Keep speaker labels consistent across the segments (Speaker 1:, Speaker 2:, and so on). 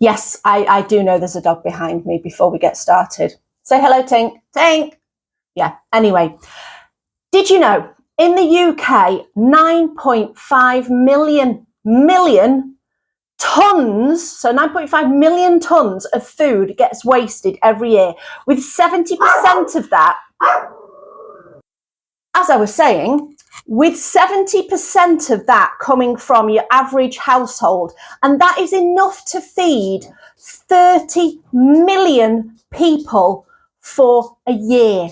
Speaker 1: Yes, I do know there's a dog behind me before we get started. Say hello, Tink. Tink. Yeah, anyway. Did you know in the UK, 9.5 million tons, so 9.5 million tons of food gets wasted every year, with 70% of that, as I was saying, with 70% of that coming from your average household, and that is enough to feed 30 million people for a year.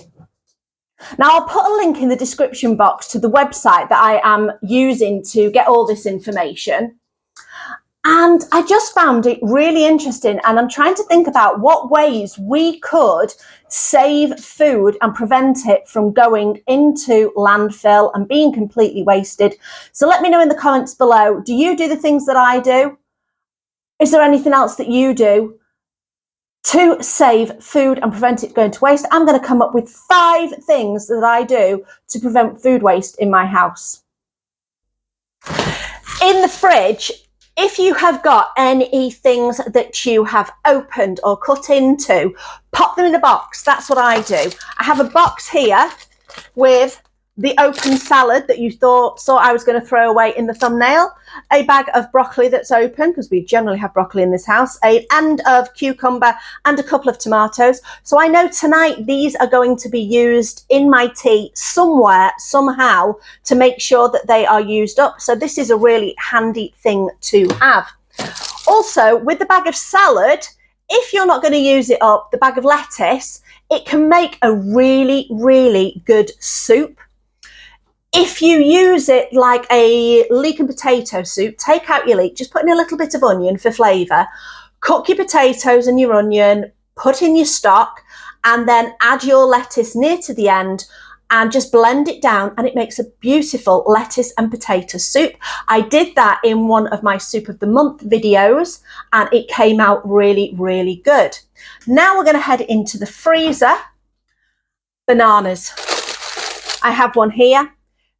Speaker 1: Now, I'll put a link in the description box to the website that I am using to get all this information. And I just found it really interesting, and I'm trying to think about what ways we could save food and prevent it from going into landfill and being completely wasted. So let me know in the comments below, do you do the things that I do? Is there anything else that you do to save food and prevent it going to waste? I'm going to come up with 5 things that I do to prevent food waste in my house. In the fridge, if you have got any things that you have opened or cut into, pop them in a box. That's what I do. I have a box here with the open salad that you saw I was going to throw away in the thumbnail, a bag of broccoli that's open, because we generally have broccoli in this house, an end of cucumber and a couple of tomatoes. So I know tonight these are going to be used in my tea somewhere, somehow, to make sure that they are used up. So this is a really handy thing to have. Also, with the bag of salad, if you're not going to use it up, the bag of lettuce, it can make a really, really good soup. If you use it like a leek and potato soup, take out your leek, just put in a little bit of onion for flavour, cook your potatoes and your onion, put in your stock, and then add your lettuce near to the end and just blend it down, and it makes a beautiful lettuce and potato soup. I did that in one of my Soup of the Month videos, and it came out really, really good. Now we're going to head into the freezer. Bananas. I have one here.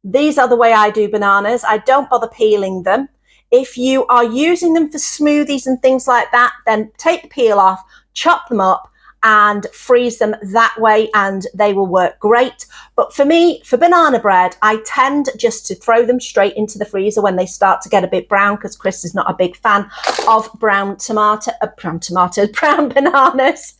Speaker 1: These are the way I do bananas. I don't bother peeling them. If you are using them for smoothies and things like that, then take the peel off, chop them up, and freeze them that way, and they will work great. But for me, for banana bread, I tend just to throw them straight into the freezer when they start to get a bit brown, because Chris is not a big fan of brown bananas,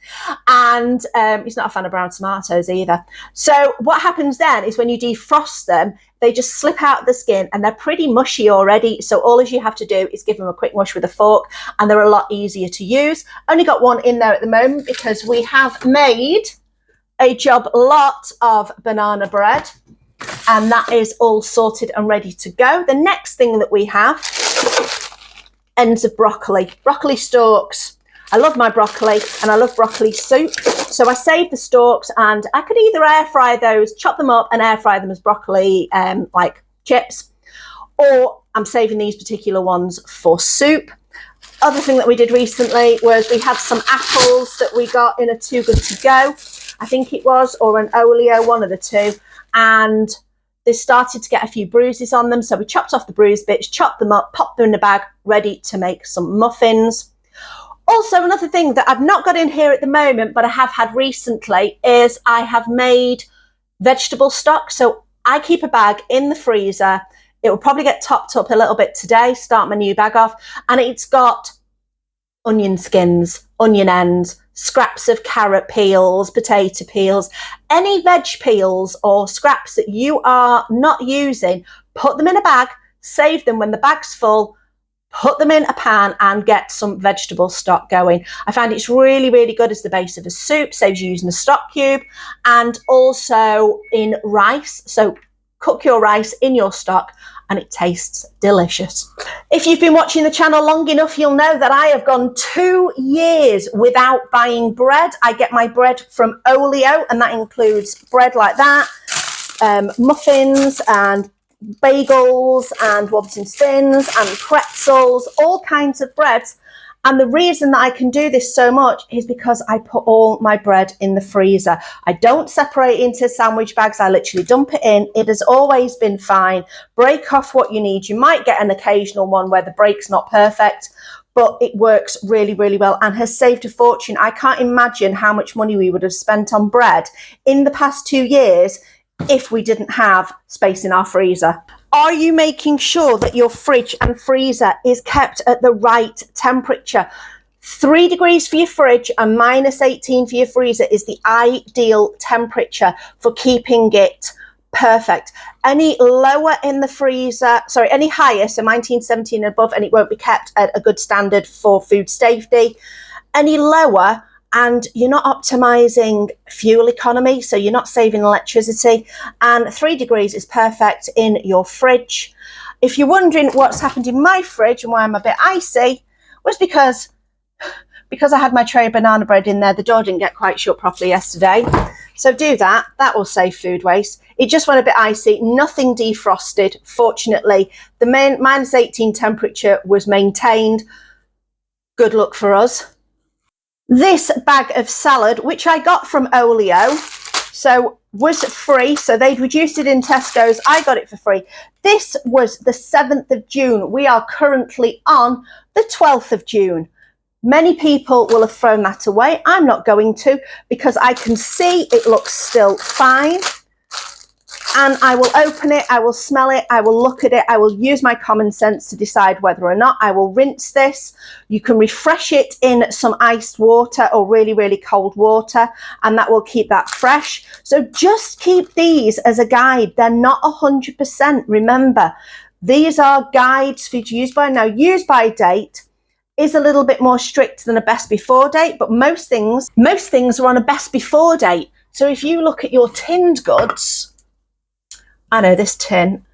Speaker 1: and he's not a fan of brown tomatoes either. So what happens then is when you defrost them, they just slip out of the skin, and they're pretty mushy already. So all you have to do is give them a quick mush with a fork, and they're a lot easier to use. Only got one in there at the moment because we have made a job lot of banana bread, and that is all sorted and ready to go. The next thing that we have, ends of broccoli stalks. I love my broccoli, and I love broccoli soup. So I save the stalks, and I could either air fry those, chop them up and air fry them as broccoli, like chips, or I'm saving these particular ones for soup. Other thing that we did recently was we had some apples that we got in a Too Good To Go, I think it was, or an Oleo, one of the two, and they started to get a few bruises on them. So we chopped off the bruised bits, chopped them up, popped them in the bag, ready to make some muffins. Also, another thing that I've not got in here at the moment, but I have had recently, is I have made vegetable stock. So I keep a bag in the freezer. It will probably get topped up a little bit today, start my new bag off, and it's got onion skins, onion ends, scraps of carrot peels, potato peels, any veg peels or scraps that you are not using, put them in a bag, save them when the bag's full, put them in a pan and get some vegetable stock going. I find it's really, really good as the base of a soup, saves you using a stock cube, and also in rice. So cook your rice in your stock and it tastes delicious. If you've been watching the channel long enough, you'll know that I have gone 2 years without buying bread. I get my bread from Oleo, and that includes bread like that, muffins and bagels and Warburton Spins and pretzels, all kinds of breads. And the reason that I can do this so much is because I put all my bread in the freezer. I don't separate into sandwich bags. I literally dump it in. It has always been fine. Break off what you need. You might get an occasional one where the break's not perfect, but it works really, really well and has saved a fortune. I can't imagine how much money we would have spent on bread in the past 2 years if we didn't have space in our freezer. Are you making sure that your fridge and freezer is kept at the right temperature? 3 degrees for your fridge and -18 for your freezer is the ideal temperature for keeping it perfect. Any lower in the freezer, sorry, any higher, so 19, 17 and above, and it won't be kept at a good standard for food safety. Any lower, and you're not optimizing fuel economy, so you're not saving electricity. And 3 degrees is perfect in your fridge. If you're wondering what's happened in my fridge and why I'm a bit icy, was because I had my tray of banana bread in there. The door didn't get quite shut properly yesterday. So do that. That will save food waste. It just went a bit icy, nothing defrosted. Fortunately, the -18 temperature was maintained. Good luck for us. This bag of salad, which I got from Olio, so was free. So they'd reduced it in Tesco's. I got it for free. This was the 7th of June. We are currently on the 12th of June. Many people will have thrown that away. I'm not going to, because I can see it looks still fine. And I will open it, I will smell it, I will look at it, I will use my common sense to decide whether or not I will rinse this. You can refresh it in some iced water or really, really cold water, and that will keep that fresh. So just keep these as a guide. They're not 100%. Remember, these are guides for you to use by. Now, use by date is a little bit more strict than a best before date, but most things are on a best before date. So if you look at your tinned goods, I know this tin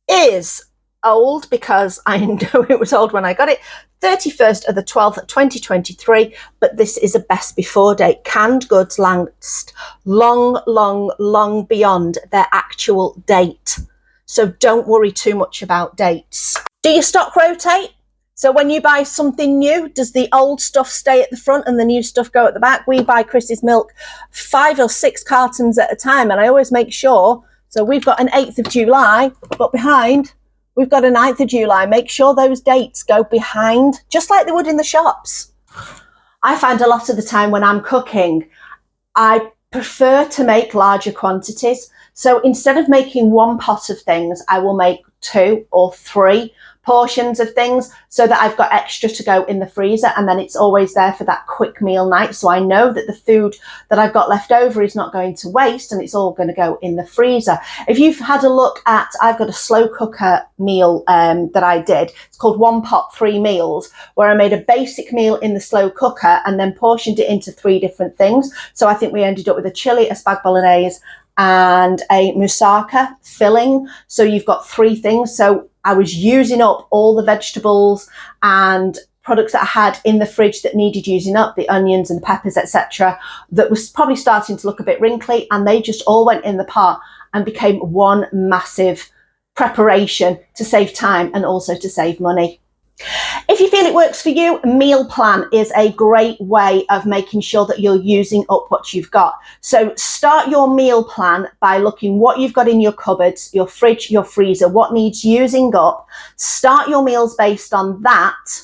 Speaker 1: is old because I know it was old when I got it, 31st of the 12th, 2023, but this is a best before date. Canned goods last long, long, long beyond their actual date. So don't worry too much about dates. Do your stock rotate? So when you buy something new, does the old stuff stay at the front and the new stuff go at the back? We buy Chris's milk 5 or 6 cartons at a time, and I always make sure. So we've got an 8th of July, but behind, we've got a 9th of July. Make sure those dates go behind, just like they would in the shops. I find a lot of the time when I'm cooking, I prefer to make larger quantities. So instead of making 1 pot of things, I will make 2 or 3 portions of things so that I've got extra to go in the freezer, and then it's always there for that quick meal night. So I know that the food that I've got left over is not going to waste, and it's all going to go in the freezer. If you've had a look at, I've got a slow cooker meal that I did. It's called 1 Pot 3 Meals, where I made a basic meal in the slow cooker and then portioned it into 3 different things. So I think we ended up with a chili, a spag bolognese, and a moussaka filling. So you've got 3 things. So I was using up all the vegetables and products that I had in the fridge that needed using up, the onions and peppers, etc., that was probably starting to look a bit wrinkly, and they just all went in the pot and became one massive preparation to save time and also to save money. If you feel it works for you, a meal plan is a great way of making sure that you're using up what you've got. So start your meal plan by looking what you've got in your cupboards, your fridge, your freezer, what needs using up. Start your meals based on that,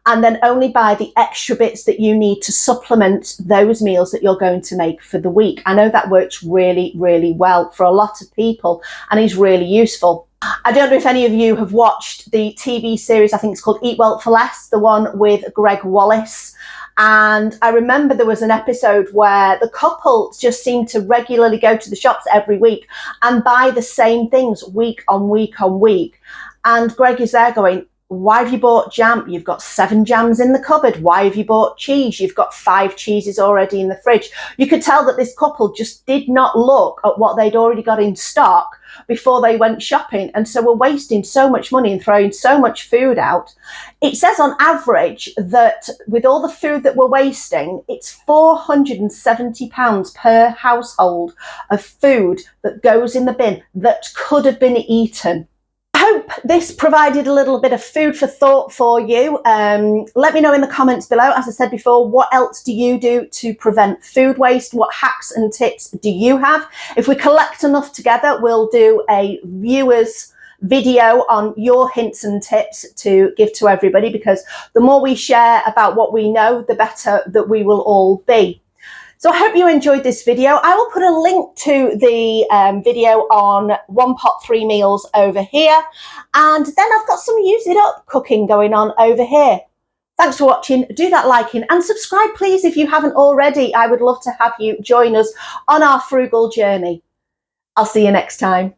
Speaker 1: and then only buy the extra bits that you need to supplement those meals that you're going to make for the week. I know that works really, really well for a lot of people and is really useful. I don't know if any of you have watched the TV series, I think it's called Eat Well for Less, the one with Greg Wallace. And I remember there was an episode where the couple just seemed to regularly go to the shops every week and buy the same things week on week on week. And Greg is there going, why have you bought jam? You've got 7 jams in the cupboard. Why have you bought cheese? You've got 5 cheeses already in the fridge. You could tell that this couple just did not look at what they'd already got in stock before they went shopping, and so we're wasting so much money and throwing so much food out. It says on average that with all the food that we're wasting, it's £470 per household of food that goes in the bin that could have been eaten. I hope this provided a little bit of food for thought for you. Let me know in the comments below, as I said before, what else do you do to prevent food waste? What hacks and tips do you have? If we collect enough together, we'll do a viewers video on your hints and tips to give to everybody, because the more we share about what we know, the better that we will all be. So I hope you enjoyed this video. I will put a link to the video on One Pot 3 Meals over here. And then I've got some use it up cooking going on over here. Thanks for watching. Do that liking and subscribe, please, if you haven't already. I would love to have you join us on our frugal journey. I'll see you next time.